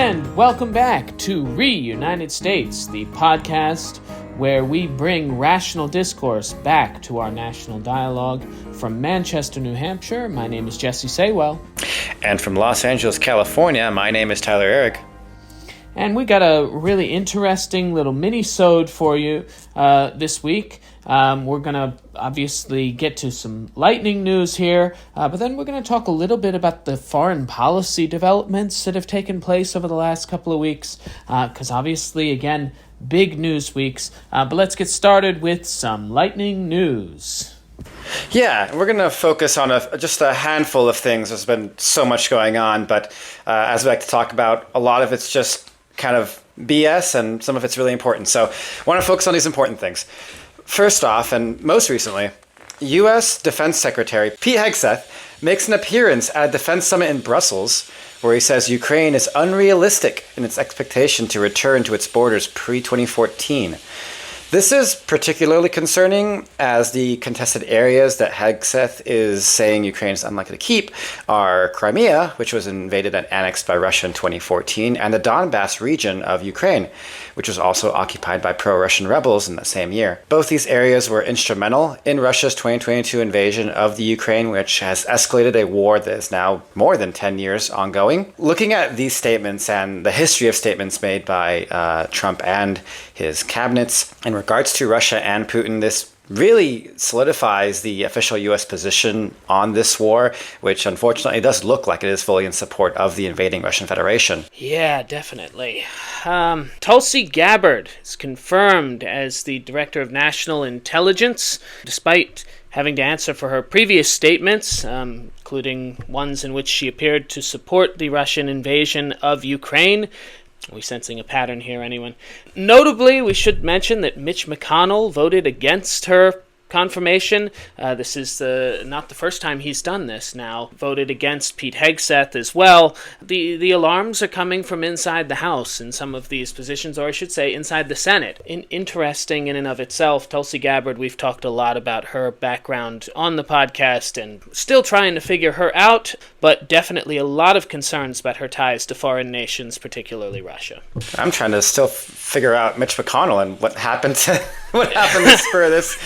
And welcome back to Reunited States, the podcast where we bring rational discourse back to our national dialogue. From Manchester, New Hampshire, my name is Jesse Saywell. And from Los Angeles, California, my name is Tyler Eric. And we got a really interesting little mini-sode for you this week. We're going to obviously get to some lightning news here, but then we're going to talk a little bit about the foreign policy developments that have taken place over the last couple of weeks, because obviously, again, big news weeks. But let's get started with some lightning news. Yeah, we're going to focus on just a handful of things. There's been so much going on, but as we like to talk about, a lot of it's just kind of BS and some of it's really important. So I want to focus on these important things. First off, and most recently, U.S. Defense Secretary Pete Hegseth makes an appearance at a defense summit in Brussels where he says Ukraine is unrealistic in its expectation to return to its borders pre-2014. This is particularly concerning as the contested areas that Hegseth is saying Ukraine is unlikely to keep are Crimea, which was invaded and annexed by Russia in 2014, and the Donbass region of Ukraine, which was also occupied by pro-Russian rebels in that same year. Both these areas were instrumental in Russia's 2022 invasion of the Ukraine, which has escalated a war that is now more than 10 years ongoing. Looking at these statements and the history of statements made by Trump and his cabinets in regards to Russia and Putin, this really solidifies the official U.S. position on this war, which unfortunately does look like it is fully in support of the invading Russian Federation. Yeah, definitely. Tulsi Gabbard is confirmed as the Director of National Intelligence, despite having to answer for her previous statements, including ones in which she appeared to support the Russian invasion of Ukraine. Are we sensing a pattern here, anyone? Notably, we should mention that Mitch McConnell voted against her confirmation. This is not the first time he's done this now. Voted against Pete Hegseth as well. The alarms are coming from inside the House in some of these positions, or I should say inside the Senate. Interesting in and of itself. Tulsi Gabbard, we've talked a lot about her background on the podcast and still trying to figure her out, but definitely a lot of concerns about her ties to foreign nations, particularly Russia. I'm trying to still figure out Mitch McConnell and what happened to spur this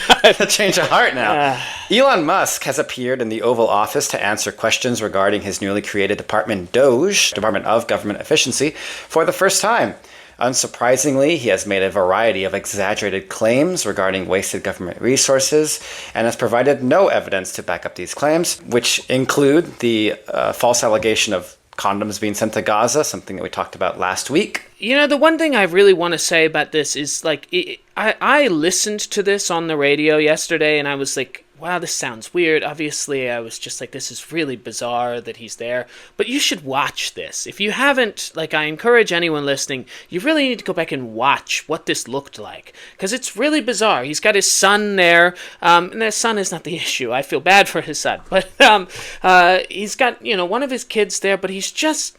change of heart now. Elon Musk has appeared in the Oval Office to answer questions regarding his newly created department DOGE, Department of Government Efficiency, for the first time. Unsurprisingly, he has made a variety of exaggerated claims regarding wasted government resources and has provided no evidence to back up these claims, which include the false allegation of condoms being sent to Gaza, something that we talked about last week. You know, the one thing I really want to say about this is, like, I listened to this on the radio yesterday, and I was like, wow, this sounds weird. Obviously, I was just like, this is really bizarre that he's there. But you should watch this. If you haven't, I encourage anyone listening, you really need to go back and watch what this looked like. Because it's really bizarre. He's got his son there. And his son is not the issue. I feel bad for his son. But he's got, one of his kids there, but he's just,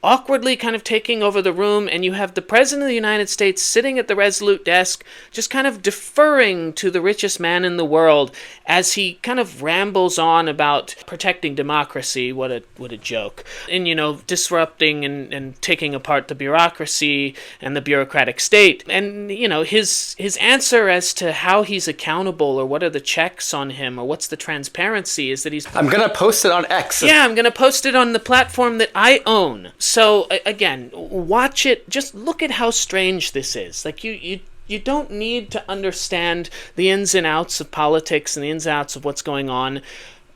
awkwardly kind of taking over the room, and you have the President of the United States sitting at the Resolute desk, just kind of deferring to the richest man in the world as he kind of rambles on about protecting democracy. What a joke. And, disrupting and taking apart the bureaucracy and the bureaucratic state. And, his answer as to how he's accountable or what are the checks on him or what's the transparency is that he's... I'm going to post it on X. Yeah, I'm going to post it on the platform that I own. So, again, watch it. Just look at how strange this is. You don't need to understand the ins and outs of politics and the ins and outs of what's going on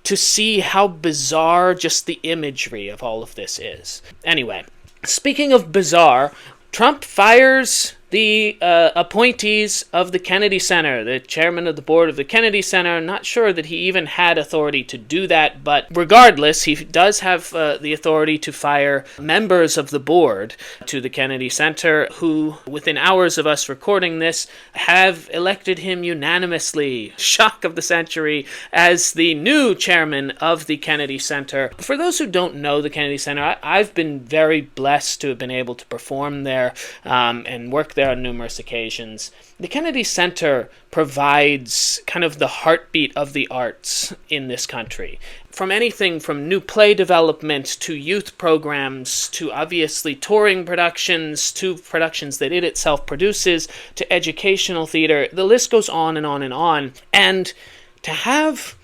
to see how bizarre just the imagery of all of this is. Anyway, speaking of bizarre, Trump fires the appointees of the Kennedy Center, the chairman of the board of the Kennedy Center. Not sure that he even had authority to do that, but regardless, he does have the authority to fire members of the board to the Kennedy Center who, within hours of us recording this, have elected him unanimously, shock of the century, as the new chairman of the Kennedy Center. For those who don't know the Kennedy Center, I've been very blessed to have been able to perform there and work there there on numerous occasions, the Kennedy Center provides kind of the heartbeat of the arts in this country. From anything from new play development to youth programs to obviously touring productions to productions that it itself produces to educational theater, the list goes on and on and on. And to have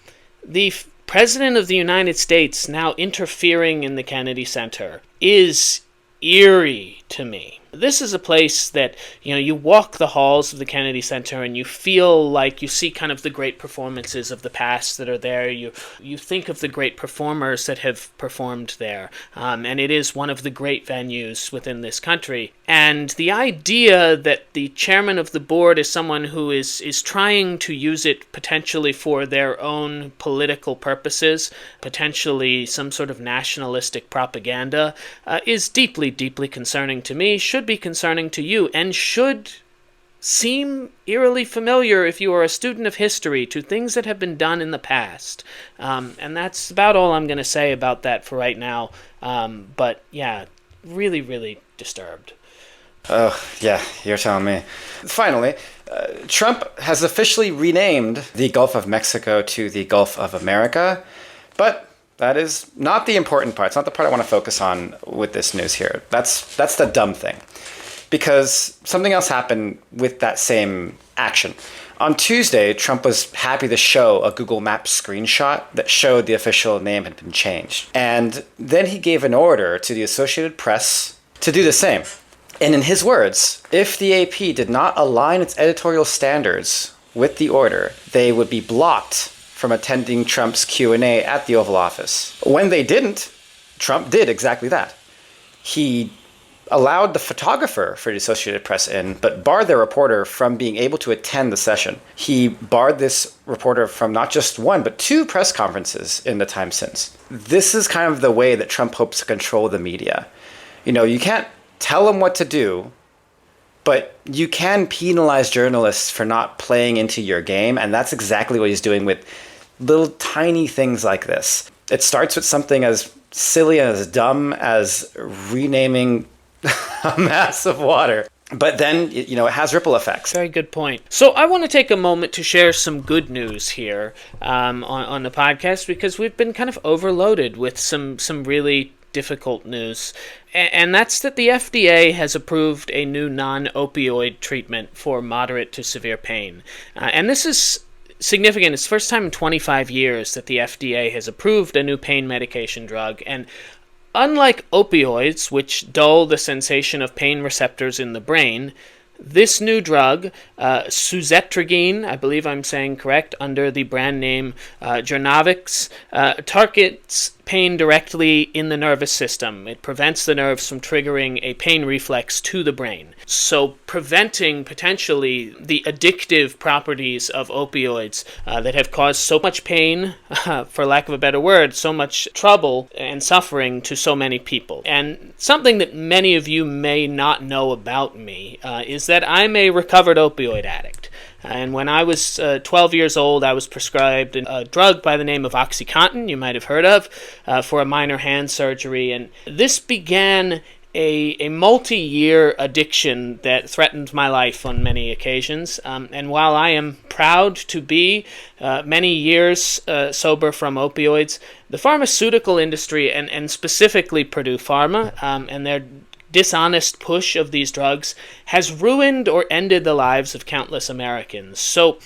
the President of the United States now interfering in the Kennedy Center is eerie to me. This is a place that, you walk the halls of the Kennedy Center and you feel like you see kind of the great performances of the past that are there. You think of the great performers that have performed there. And it is one of the great venues within this country. And the idea that the chairman of the board is someone who is trying to use it potentially for their own political purposes, potentially some sort of nationalistic propaganda, is deeply, deeply concerning to me, should be concerning to you, and should seem eerily familiar if you are a student of history to things that have been done in the past. And that's about all I'm going to say about that for right now. But yeah, really, really disturbed. Oh, yeah, you're telling me. Finally, Trump has officially renamed the Gulf of Mexico to the Gulf of America, but that is not the important part. It's not the part I want to focus on with this news here. That's the dumb thing. Because something else happened with that same action. On Tuesday, Trump was happy to show a Google Maps screenshot that showed the official name had been changed. And then he gave an order to the Associated Press to do the same. And in his words, if the AP did not align its editorial standards with the order, they would be blocked from attending Trump's Q&A at the Oval Office. When they didn't, Trump did exactly that. He allowed the photographer for the Associated Press in, but barred the reporter from being able to attend the session. He barred this reporter from not just one, but two press conferences in the time since. This is kind of the way that Trump hopes to control the media. You can't tell them what to do, but you can penalize journalists for not playing into your game, and that's exactly what he's doing with little tiny things like this. It starts with something as silly and as dumb as renaming a mass of water. But then, it has ripple effects. Very good point. So I want to take a moment to share some good news here on the podcast, because we've been kind of overloaded with some really difficult news. And that's that the FDA has approved a new non-opioid treatment for moderate to severe pain. And this is significant. It's the first time in 25 years that the FDA has approved a new pain medication drug. And unlike opioids, which dull the sensation of pain receptors in the brain, this new drug, suzetrigine, I believe I'm saying correct, under the brand name Journavx, targets pain directly in the nervous system. It prevents the nerves from triggering a pain reflex to the brain, so preventing potentially the addictive properties of opioids that have caused so much pain, for lack of a better word, so much trouble and suffering to so many people. And something that many of you may not know about me is that I'm a recovered opioid addict. And when I was 12 years old, I was prescribed a drug by the name of OxyContin, you might have heard of, for a minor hand surgery. And this began a multi-year addiction that threatened my life on many occasions. And while I am proud to be many years sober from opioids, the pharmaceutical industry, and specifically Purdue Pharma, and their dishonest push of these drugs has ruined or ended the lives of countless Americans. So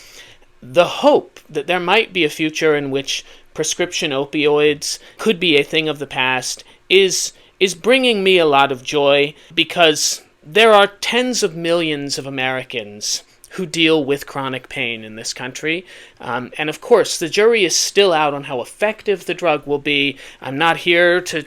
the hope that there might be a future in which prescription opioids could be a thing of the past is bringing me a lot of joy, because there are tens of millions of Americans who deal with chronic pain in this country. And of course, the jury is still out on how effective the drug will be. I'm not here to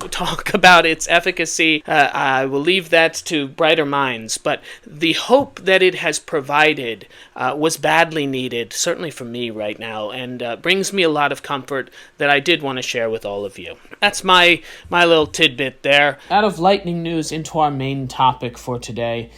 talk about its efficacy. I will leave that to brighter minds. But the hope that it has provided was badly needed, certainly for me right now, and brings me a lot of comfort that I did want to share with all of you. That's my little tidbit there. Out of lightning news into our main topic for today,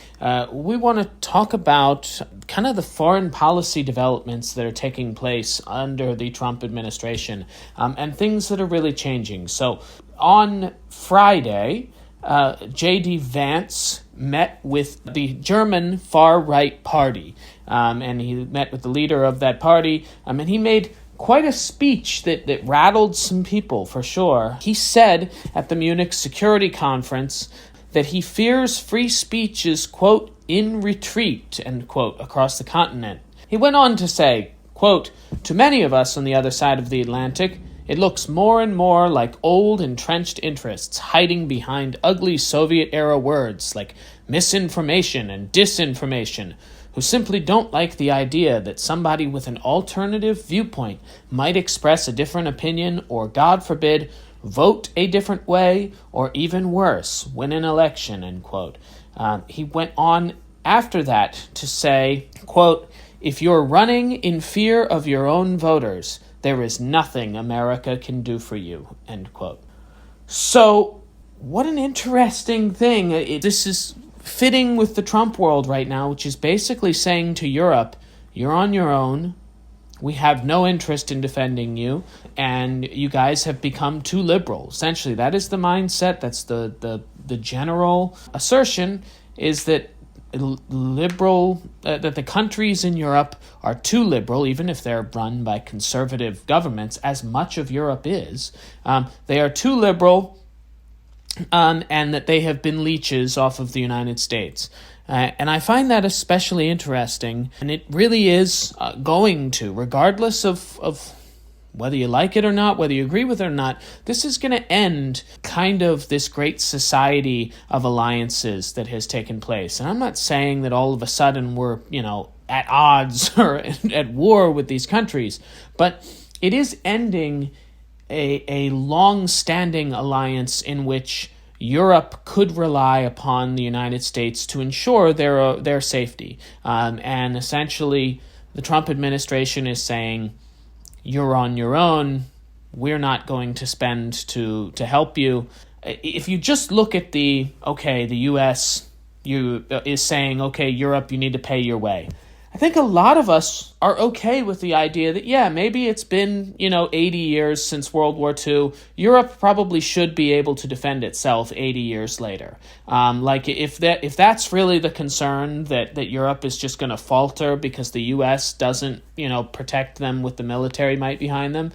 we want to talk about kind of the foreign policy developments that are taking place under the Trump administration, and things that are really changing. So on Friday, J.D. Vance met with the German far-right party, and he met with the leader of that party, and he made quite a speech that rattled some people, for sure. He said at the Munich Security Conference that he fears free speech is, quote, in retreat, end quote, across the continent. He went on to say, quote, to many of us on the other side of the Atlantic, it looks more and more like old entrenched interests hiding behind ugly Soviet-era words like misinformation and disinformation, who simply don't like the idea that somebody with an alternative viewpoint might express a different opinion or, God forbid, vote a different way, or even worse, win an election, end quote. He went on after that to say, quote, if you're running in fear of your own voters, there is nothing America can do for you, end quote. So, what an interesting thing. This is fitting with the Trump world right now, which is basically saying to Europe, you're on your own, we have no interest in defending you, and you guys have become too liberal. Essentially, that is the mindset, that's the general assertion, is that that the countries in Europe are too liberal, even if they're run by conservative governments, as much of Europe is. They are too liberal, and that they have been leeches off of the United States. And I find that especially interesting, and it really is going to, regardless of whether you like it or not, whether you agree with it or not, this is going to end kind of this great society of alliances that has taken place. And I'm not saying that all of a sudden we're, at odds or at war with these countries, but it is ending a long-standing alliance in which Europe could rely upon the United States to ensure their safety. And essentially, the Trump administration is saying, you're on your own, we're not going to spend to help you. If you just look at the U.S. is saying, okay, Europe, you need to pay your way. I think a lot of us are okay with the idea that, yeah, maybe it's been, 80 years since World War II. Europe probably should be able to defend itself 80 years later. If that's really the concern, that Europe is just going to falter because the U.S. doesn't, protect them with the military might behind them,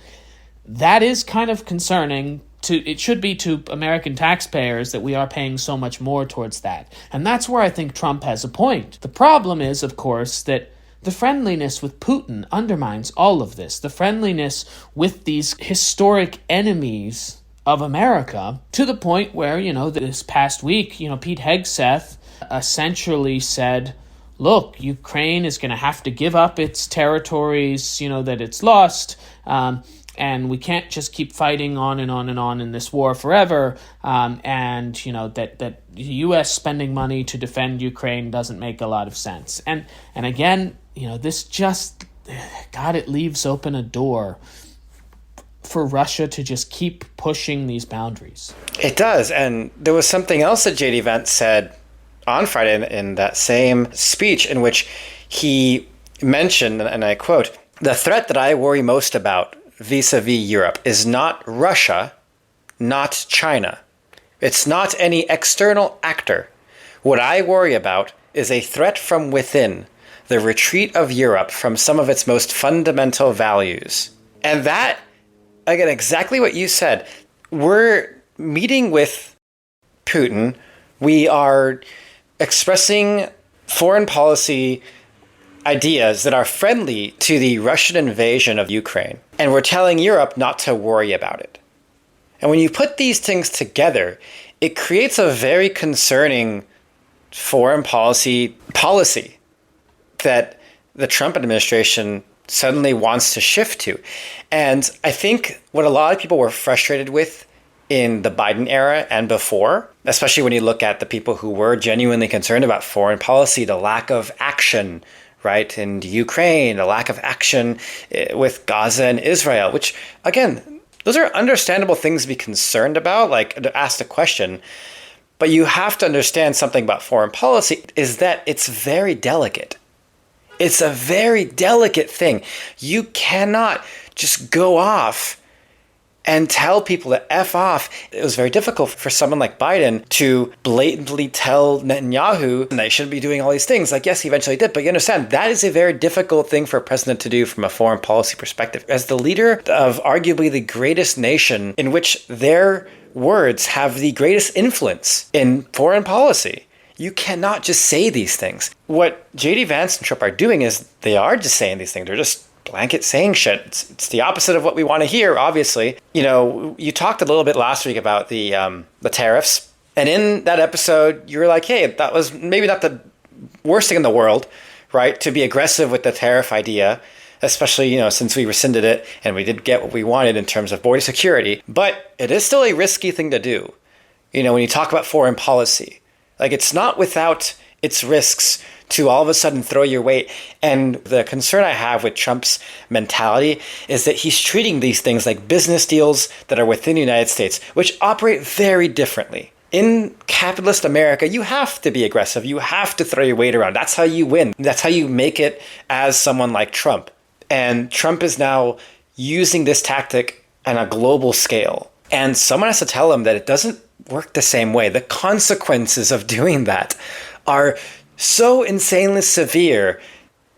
that is kind of concerning. It should be to American taxpayers that we are paying so much more towards that. And that's where I think Trump has a point. The problem is, of course, that the friendliness with Putin undermines all of this. The friendliness with these historic enemies of America, to the point where, this past week, Pete Hegseth essentially said, look, Ukraine is going to have to give up its territories, that it's lost, and we can't just keep fighting on and on and on in this war forever. And that the U.S. spending money to defend Ukraine doesn't make a lot of sense. And again, this just, God, it leaves open a door for Russia to just keep pushing these boundaries. It does. And there was something else that J.D. Vance said on Friday in that same speech, in which he mentioned, and I quote, "The threat that I worry most about vis-a-vis Europe is not Russia, not China. It's not any external actor. What I worry about is a threat from within, the retreat of Europe from some of its most fundamental values." And that, again, exactly what you said. We're meeting with Putin. We are expressing foreign policy ideas that are friendly to the Russian invasion of Ukraine. And we're telling Europe not to worry about it. And when you put these things together, it creates a very concerning foreign policy that the Trump administration suddenly wants to shift to. And I think what a lot of people were frustrated with in the Biden era and before, especially when you look at the people who were genuinely concerned about foreign policy, the lack of action, right, in Ukraine, the lack of action with Gaza and Israel, which, again, those are understandable things to be concerned about, like to ask the question. But you have to understand something about foreign policy is that it's very delicate. It's a very delicate thing. You cannot just go off and tell people to F off. It was very difficult for someone like Biden to blatantly tell Netanyahu that they shouldn't be doing all these things. Like, yes, he eventually did, but you understand, that is a very difficult thing for a president to do from a foreign policy perspective. As the leader of arguably the greatest nation in which their words have the greatest influence in foreign policy, you cannot just say these things. What J.D. Vance and Trump are doing is they are just saying these things. They're just blanket saying shit. It's the opposite of what we want to hear, obviously. You know, you talked a little bit last week about the tariffs. And in that episode, you were like, hey, that was maybe not the worst thing in the world, right? To be aggressive with the tariff idea, especially, you know, since we rescinded it and we did get what we wanted in terms of border security. But it is still a risky thing to do. You know, when you talk about foreign policy, like, it's not without its risks to all of a sudden throw your weight. And the concern I have with Trump's mentality is that he's treating these things like business deals that are within the United States, which operate very differently. In capitalist America, you have to be aggressive. You have to throw your weight around. That's how you win. That's how you make it as someone like Trump. And Trump is now using this tactic on a global scale. And someone has to tell him that it doesn't work the same way. The consequences of doing that are so insanely severe.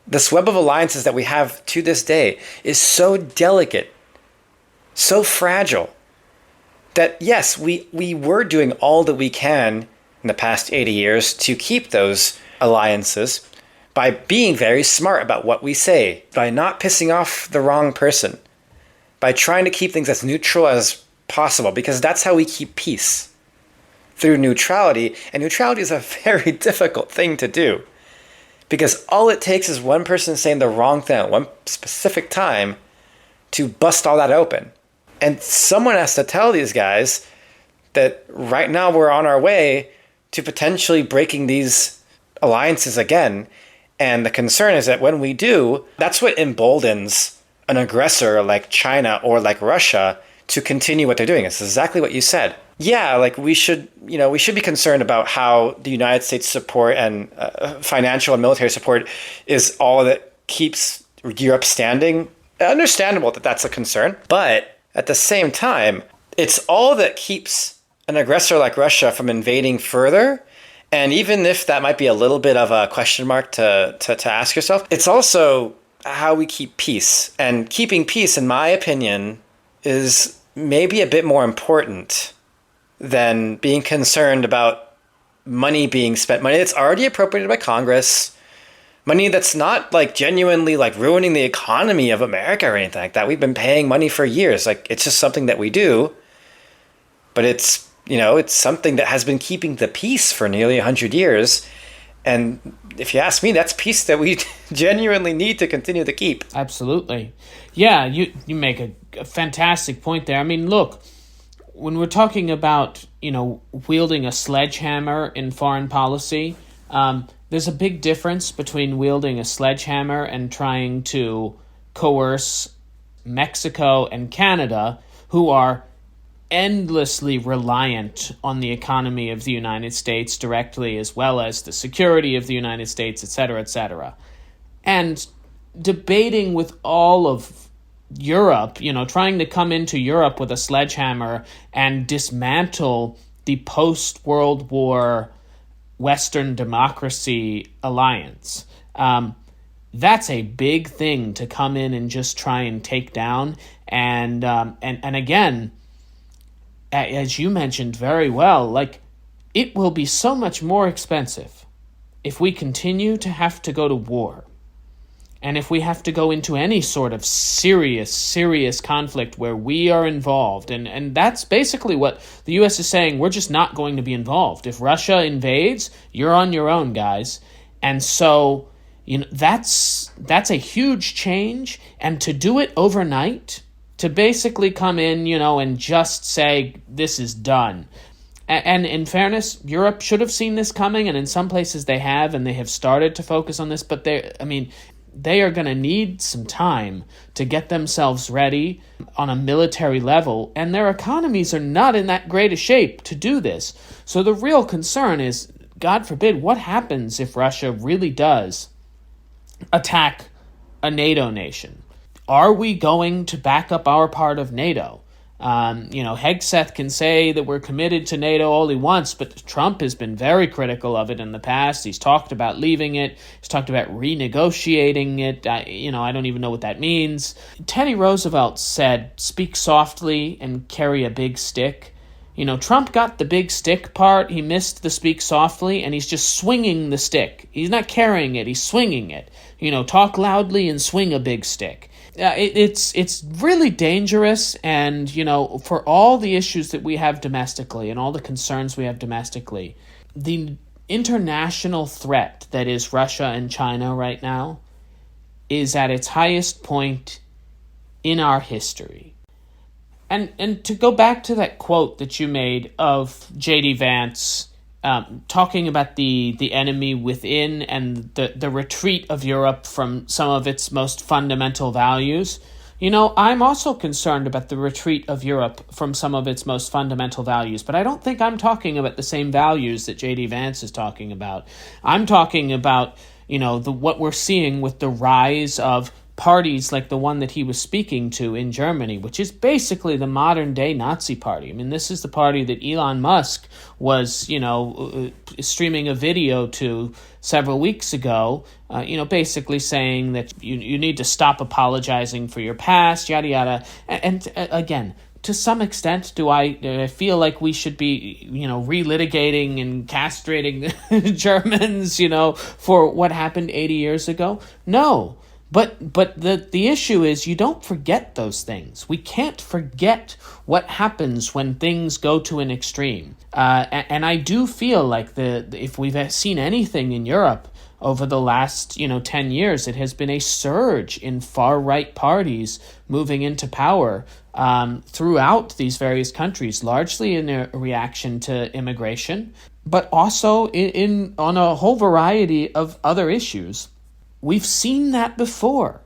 This web of alliances that we have to this day is so delicate, so fragile, that yes, we were doing all that we can in the past 80 years to keep those alliances by being very smart about what we say, by not pissing off the wrong person, by trying to keep things as neutral as possible, because that's how we keep peace. Through neutrality, and neutrality is a very difficult thing to do, because all it takes is one person saying the wrong thing at one specific time to bust all that open. And someone has to tell these guys that right now we're on our way to potentially breaking these alliances again. And the concern is that when we do, that's what emboldens an aggressor like China or like Russia to continue what they're doing. It's exactly what you said. Yeah, like we should be concerned about how the United States support and financial and military support is all that keeps Europe standing. Understandable that that's a concern, but at the same time, it's all that keeps an aggressor like Russia from invading further. And even if that might be a little bit of a question mark to ask yourself, it's also how we keep peace. And keeping peace, in my opinion, is maybe a bit more important than being concerned about money being spent, money that's already appropriated by Congress, money that's not like genuinely like ruining the economy of America or anything like that. We've been paying money for years. Like, it's just something that we do, but it's, you know, it's something that has been keeping the peace for nearly 100 years. And if you ask me, that's peace that we genuinely need to continue to keep. Absolutely. Yeah, you make a fantastic point there. I mean, look, when we're talking about, you know, wielding a sledgehammer in foreign policy, there's a big difference between wielding a sledgehammer and trying to coerce Mexico and Canada, who are endlessly reliant on the economy of the United States directly, as well as the security of the United States, et cetera, et cetera. And debating with all of Europe, you know, trying to come into Europe with a sledgehammer and dismantle the post-World War Western democracy alliance. That's a big thing to come in and just try and take down. And again, as you mentioned very well, like, it will be so much more expensive if we continue to have to go to war. And if we have to go into any sort of serious conflict where we are involved, and that's basically what the U.S. is saying, we're just not going to be involved. If Russia invades, you're on your own, guys. And so, you know, that's a huge change. And to do it overnight, to basically come in, you know, and just say, this is done. And in fairness, Europe should have seen this coming, and in some places they have, and they have started to focus on this, but they are going to need some time to get themselves ready on a military level, and their economies are not in that great a shape to do this. So the real concern is, God forbid, what happens if Russia really does attack a NATO nation? Are we going to back up our part of NATO? Hegseth can say that we're committed to NATO all he wants, but Trump has been very critical of it in the past. He's talked about leaving it. He's talked about renegotiating it. I don't even know what that means. Teddy Roosevelt said, "Speak softly and carry a big stick." Trump got the big stick part. He missed the speak softly, and he's just swinging the stick. He's not carrying it. He's swinging it. Talk loudly and swing a big stick. It's really dangerous, and, for all the issues that we have domestically and all the concerns we have domestically, the international threat that is Russia and China right now is at its highest point in our history. And to go back to that quote that you made of J.D. Vance talking about the enemy within and the retreat of Europe from some of its most fundamental values, I'm also concerned about the retreat of Europe from some of its most fundamental values, but I don't think I'm talking about the same values that J.D. Vance is talking about. I'm talking about, what we're seeing with the rise of parties like the one that he was speaking to in Germany, which is basically the modern-day Nazi party. I mean, this is the party that Elon Musk was, streaming a video to several weeks ago, basically saying that you need to stop apologizing for your past, yada, yada. And again, to some extent, do I feel like we should be, relitigating and castrating Germans, for what happened 80 years ago? No. But the issue is you don't forget those things. We can't forget what happens when things go to an extreme. And I do feel like if we've seen anything in Europe over the last 10 years, it has been a surge in far-right parties moving into power throughout these various countries, largely in a reaction to immigration, but also on a whole variety of other issues. We've seen that before.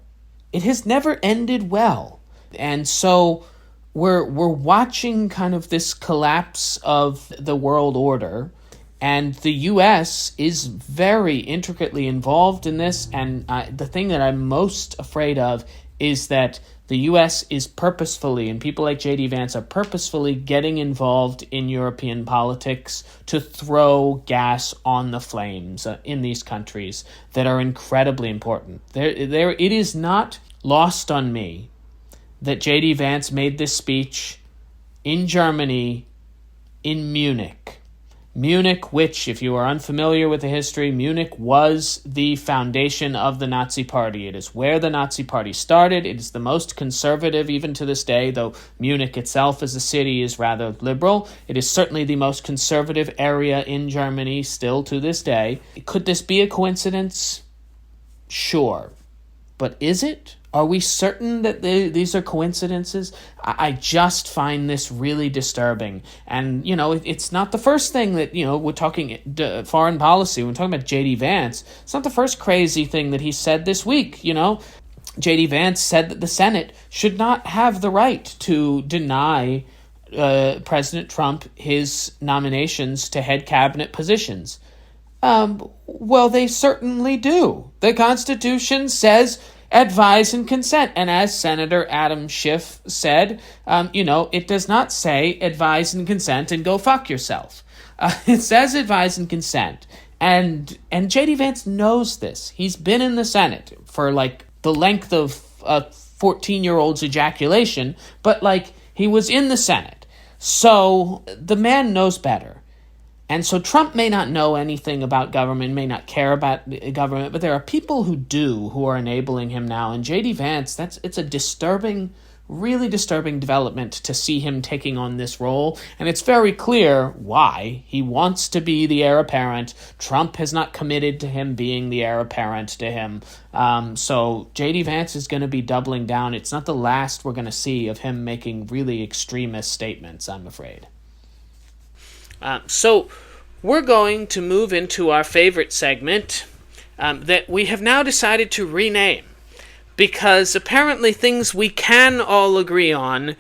It has never ended well. And so we're watching kind of this collapse of the world order, and the U.S. is very intricately involved in this, and the thing that I'm most afraid of is that the U.S. is purposefully, and people like J.D. Vance are purposefully getting involved in European politics to throw gas on the flames in these countries that are incredibly important. It is not lost on me that J.D. Vance made this speech in Germany, in Munich. Munich, which, if you are unfamiliar with the history, Munich was the foundation of the Nazi Party. It is where the Nazi Party started. It is the most conservative even to this day, though Munich itself as a city is rather liberal. It is certainly the most conservative area in Germany still to this day. Could this be a coincidence? Sure. But is it? Are we certain that these are coincidences? I just find this really disturbing. And, it's not the first thing that, we're talking foreign policy. We're talking about J.D. Vance. It's not the first crazy thing that he said this week, J.D. Vance said that the Senate should not have the right to deny President Trump his nominations to head cabinet positions. Well, they certainly do. The Constitution says advise and consent. And as Senator Adam Schiff said, it does not say advise and consent and go fuck yourself. It says advise and consent. And J.D. Vance knows this. He's been in the Senate for the length of a 14-year-old's ejaculation, but he was in the Senate. So the man knows better. And so Trump may not know anything about government, may not care about government, but there are people who do, who are enabling him now. And J.D. Vance, it's a disturbing, really disturbing development to see him taking on this role. And it's very clear why. He wants to be the heir apparent. Trump has not committed to him being the heir apparent to him. So J.D. Vance is going to be doubling down. It's not the last we're going to see of him making really extremist statements, I'm afraid. So we're going to move into our favorite segment that we have now decided to rename, because apparently things we can all agree on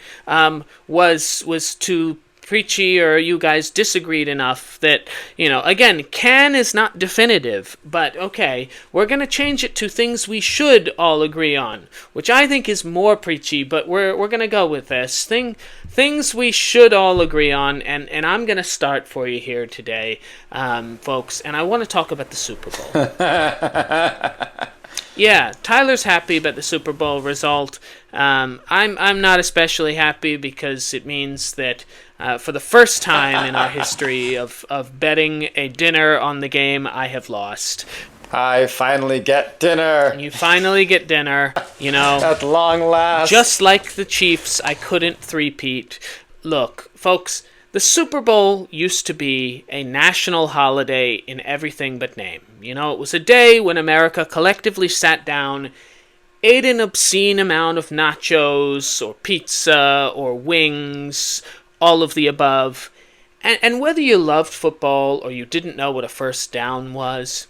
was to preachy or you guys disagreed enough that, again, can is not definitive, but okay, we're going to change it to things we should all agree on, which I think is more preachy, but we're going to go with this. Things we should all agree on, and I'm going to start for you here today, folks, and I want to talk about the Super Bowl. Yeah, Tyler's happy about the Super Bowl result. I'm not especially happy because it means that for the first time in our history of betting a dinner on the game, I have lost. I finally get dinner. You finally get dinner, At long last. Just like the Chiefs, I couldn't three-peat. Look, folks, the Super Bowl used to be a national holiday in everything but name. It was a day when America collectively sat down, ate an obscene amount of nachos or pizza or wings, all of the above. And whether you loved football or you didn't know what a first down was,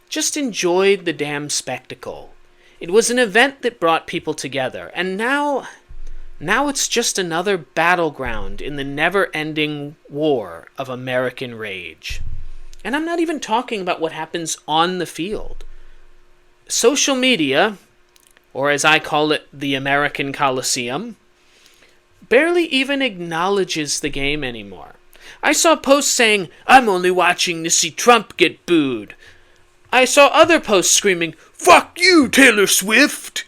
just enjoyed the damn spectacle. It was an event that brought people together. And now it's just another battleground in the never-ending war of American rage. And I'm not even talking about what happens on the field. Social media, or as I call it, the American Coliseum, barely even acknowledges the game anymore. I saw posts saying, "I'm only watching to see Trump get booed." I saw other posts screaming, "Fuck you, Taylor Swift!"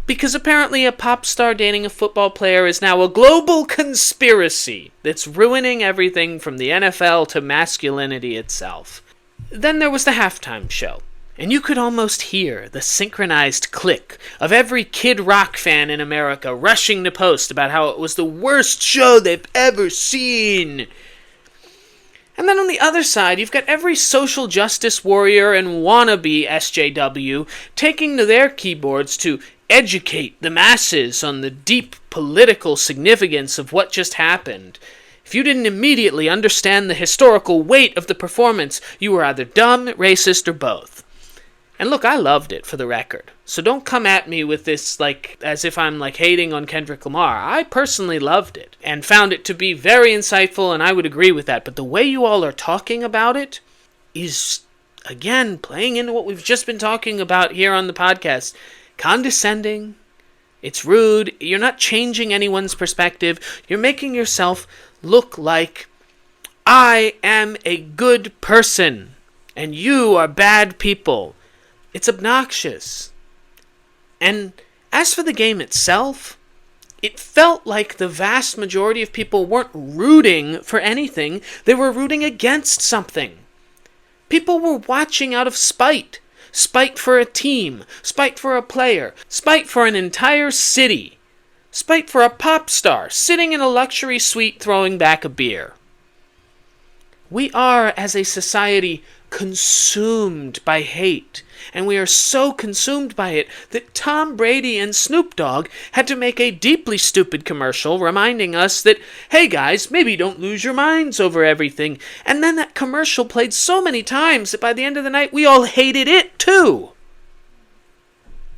Because apparently a pop star dating a football player is now a global conspiracy that's ruining everything from the NFL to masculinity itself. Then there was the halftime show, and you could almost hear the synchronized click of every Kid Rock fan in America rushing to post about how it was the worst show they've ever seen. And then on the other side, you've got every social justice warrior and wannabe SJW taking to their keyboards to educate the masses on the deep political significance of what just happened. If you didn't immediately understand the historical weight of the performance, you were either dumb, racist, or both. And look, I loved it, for the record. So don't come at me with this, as if I'm, hating on Kendrick Lamar. I personally loved it, and found it to be very insightful, and I would agree with that. But the way you all are talking about it is, again, playing into what we've just been talking about here on the podcast. Condescending. It's rude. You're not changing anyone's perspective. You're making yourself look like, I am a good person, and you are bad people. It's obnoxious. And as for the game itself, it felt like the vast majority of people weren't rooting for anything. They were rooting against something. People were watching out of spite. Spite for a team. Spite for a player. Spite for an entire city. Spite for a pop star sitting in a luxury suite throwing back a beer. We are, as a society, consumed by hate, and we are so consumed by it that Tom Brady and Snoop Dogg had to make a deeply stupid commercial reminding us that, hey guys, maybe don't lose your minds over everything. And then that commercial played so many times that by the end of the night we all hated it too.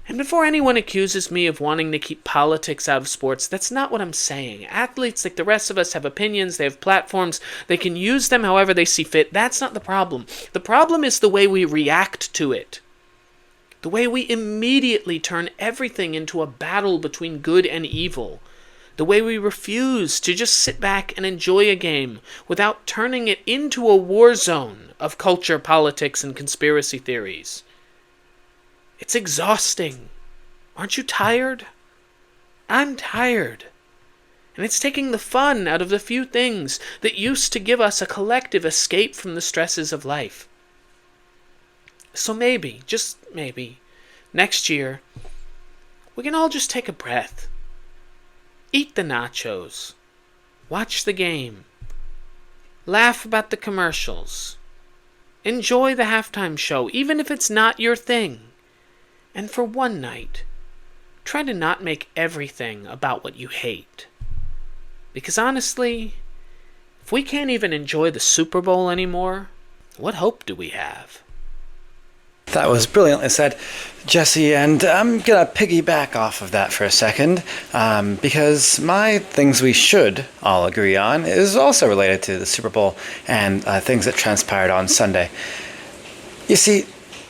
And before anyone accuses me of wanting to keep politics out of sports, that's not what I'm saying. Athletes, like the rest of us, have opinions, they have platforms, they can use them however they see fit. That's not the problem. The problem is the way we react to it. The way we immediately turn everything into a battle between good and evil. The way we refuse to just sit back and enjoy a game without turning it into a war zone of culture, politics, and conspiracy theories. It's exhausting. Aren't you tired? I'm tired. And it's taking the fun out of the few things that used to give us a collective escape from the stresses of life. So maybe, just maybe, next year, we can all just take a breath. Eat the nachos. Watch the game. Laugh about the commercials. Enjoy the halftime show, even if it's not your thing. And for one night, try to not make everything about what you hate. Because honestly, if we can't even enjoy the Super Bowl anymore, what hope do we have? That was brilliantly said, Jesse, and I'm going to piggyback off of that for a second, because my things we should all agree on is also related to the Super Bowl and things that transpired on Sunday. You see,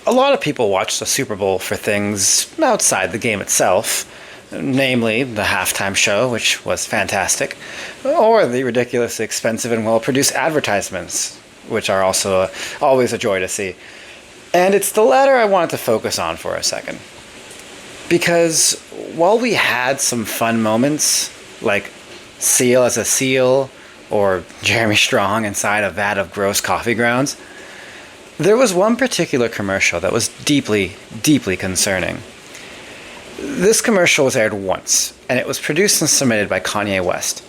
a lot of people watch the Super Bowl for things outside the game itself, namely the halftime show, which was fantastic, or the ridiculously expensive and well-produced advertisements, which are also always a joy to see. And it's the latter I wanted to focus on for a second. Because while we had some fun moments, like Seal as a seal, or Jeremy Strong inside a vat of gross coffee grounds, there was one particular commercial that was deeply, deeply concerning. This commercial was aired once, and it was produced and submitted by Kanye West.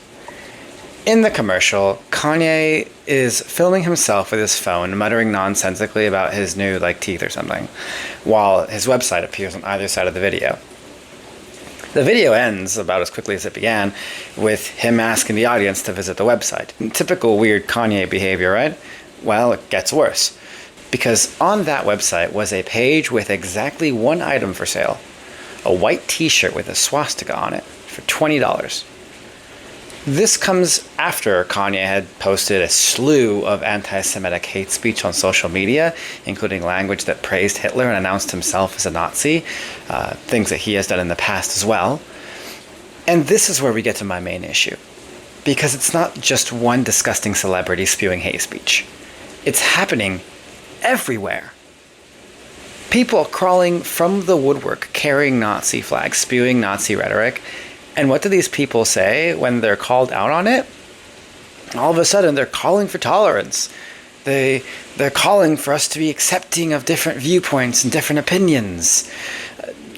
In the commercial, Kanye is filming himself with his phone, muttering nonsensically about his new, teeth or something, while his website appears on either side of the video. The video ends about as quickly as it began, with him asking the audience to visit the website. Typical weird Kanye behavior, right? Well, it gets worse. Because on that website was a page with exactly one item for sale. A white t-shirt with a swastika on it for $20. This comes after Kanye had posted a slew of anti-Semitic hate speech on social media, including language that praised Hitler and announced himself as a Nazi, things that he has done in the past as well. And this is where we get to my main issue. Because it's not just one disgusting celebrity spewing hate speech. It's happening everywhere. People crawling from the woodwork, carrying Nazi flags, spewing Nazi rhetoric. And what do these people say when they're called out on it? All of a sudden, they're calling for tolerance. They're calling for us to be accepting of different viewpoints and different opinions.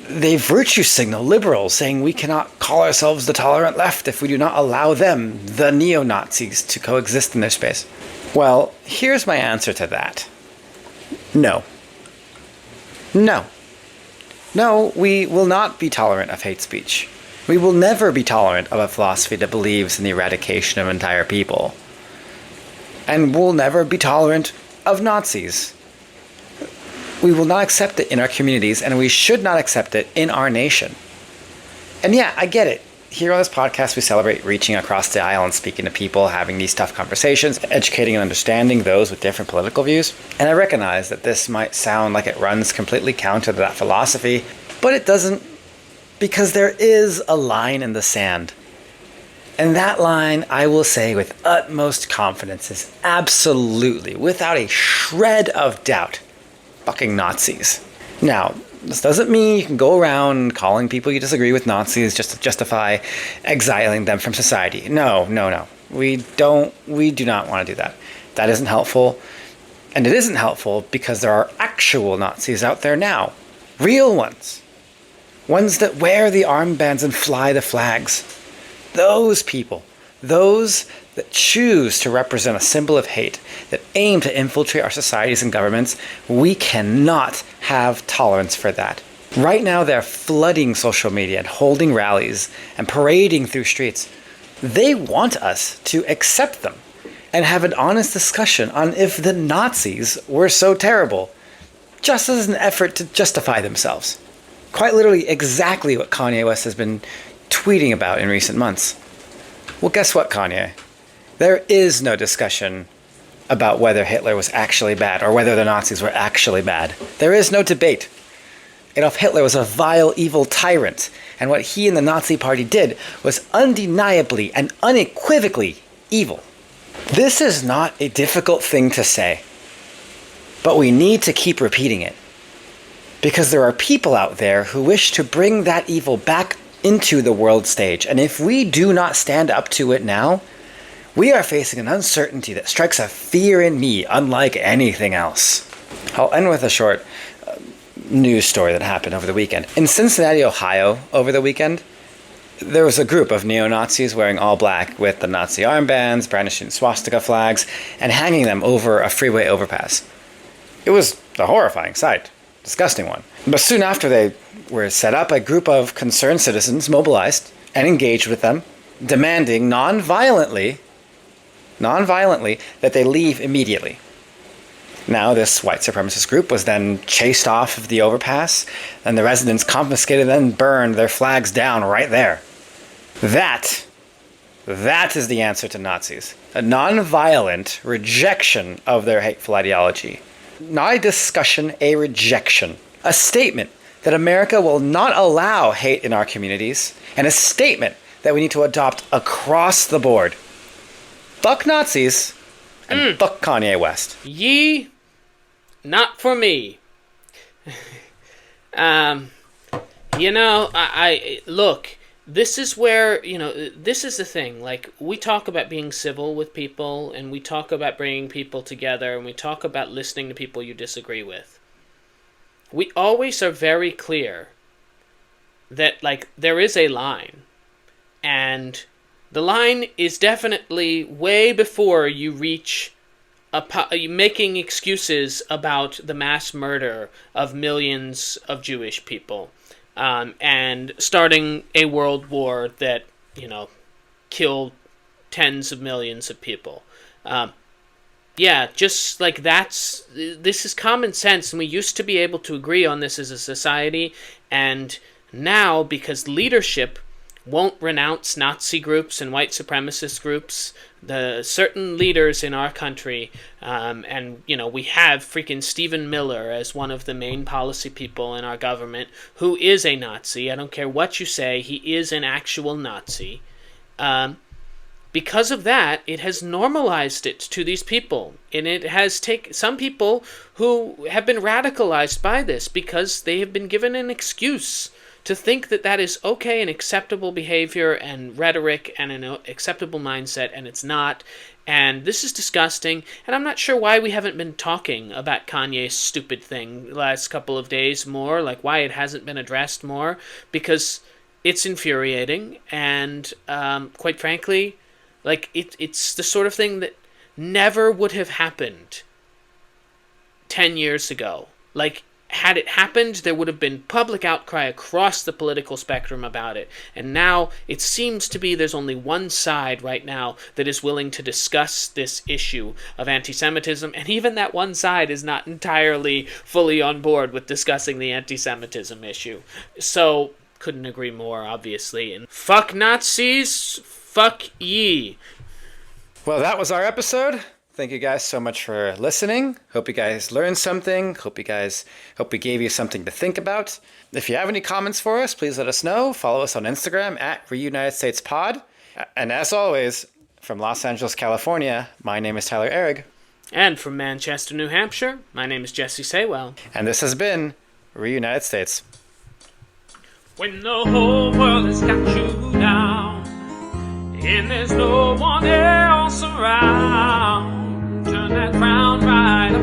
They virtue signal liberals, saying we cannot call ourselves the tolerant left if we do not allow them, the neo-Nazis, to coexist in their space. Well, here's my answer to that. No. No. No, we will not be tolerant of hate speech. We will never be tolerant of a philosophy that believes in the eradication of entire people. And we'll never be tolerant of Nazis. We will not accept it in our communities, and we should not accept it in our nation. And yeah, I get it. Here on this podcast, we celebrate reaching across the aisle and speaking to people, having these tough conversations, educating and understanding those with different political views. And I recognize that this might sound like it runs completely counter to that philosophy, but it doesn't, because there is a line in the sand. And that line, I will say with utmost confidence, is absolutely, without a shred of doubt, fucking Nazis. Now, this doesn't mean you can go around calling people you disagree with Nazis just to justify exiling them from society. No. We do not want to do that. That isn't helpful. And it isn't helpful because there are actual Nazis out there now. Real ones. Ones that wear the armbands and fly the flags. Those people. Those that choose to represent a symbol of hate, that aim to infiltrate our societies and governments, we cannot have tolerance for that. Right now, they're flooding social media and holding rallies and parading through streets. They want us to accept them and have an honest discussion on if the Nazis were so terrible, just as an effort to justify themselves. Quite literally exactly what Kanye West has been tweeting about in recent months. Well, guess what, Kanye? There is no discussion about whether Hitler was actually bad or whether the Nazis were actually bad. There is no debate. Adolf Hitler was a vile, evil tyrant, and what he and the Nazi Party did was undeniably and unequivocally evil. This is not a difficult thing to say, but we need to keep repeating it, because there are people out there who wish to bring that evil back into the world stage, and if we do not stand up to it now, we are facing an uncertainty that strikes a fear in me unlike anything else. I'll end with a short news story that happened over the weekend. In Cincinnati, Ohio, over the weekend, there was a group of neo-Nazis wearing all black with the Nazi armbands, brandishing swastika flags, and hanging them over a freeway overpass. It was a horrifying sight. Disgusting one. But soon after they were set up, a group of concerned citizens mobilized and engaged with them, demanding non-violently that they leave immediately. Now, this white supremacist group was then chased off of the overpass, and the residents confiscated and burned their flags down right there. That is the answer to Nazis. A non-violent rejection of their hateful ideology. Not a discussion, a rejection. A statement that America will not allow hate in our communities, and a statement that we need to adopt across the board. Fuck Nazis, and fuck Kanye West. Ye, not for me. I look, this is where, this is the thing. Like, we talk about being civil with people, and we talk about bringing people together, and we talk about listening to people you disagree with. We always are very clear that, like, there is a line, and the line is definitely way before you reach making excuses about the mass murder of millions of Jewish people, and starting a world war that, killed tens of millions of people. Just like this is common sense, and we used to be able to agree on this as a society, and now, because leadership won't renounce Nazi groups and white supremacist groups, the certain leaders in our country, and we have freaking Stephen Miller as one of the main policy people in our government, who is a Nazi. I don't care what you say, he is an actual Nazi. Because of that, it has normalized it to these people, and it has taken some people who have been radicalized by this because they have been given an excuse to think that that is okay and acceptable behavior and rhetoric and an acceptable mindset, and it's not. And this is disgusting, and I'm not sure why we haven't been talking about Kanye's stupid thing the last couple of days more, like why it hasn't been addressed more, because it's infuriating, and quite frankly, like it's the sort of thing that never would have happened 10 years ago. Like, had it happened, there would have been public outcry across the political spectrum about it. And now it seems to be there's only one side right now that is willing to discuss this issue of anti-Semitism, and even that one side is not entirely fully on board with discussing the anti-Semitism issue. So, couldn't agree more, obviously. And fuck Nazis, fuck ye. Well, that was our episode. Thank you guys so much for listening. Hope you guys learned something. Hope we gave you something to think about. If you have any comments for us, please let us know. Follow us on Instagram at Reunited States Pod. And as always, from Los Angeles, California, my name is Tyler Ehrig. And from Manchester, New Hampshire, my name is Jesse Saywell. And this has been Reunited States. When the whole world has got you down, and there's no one else around, turn that frown right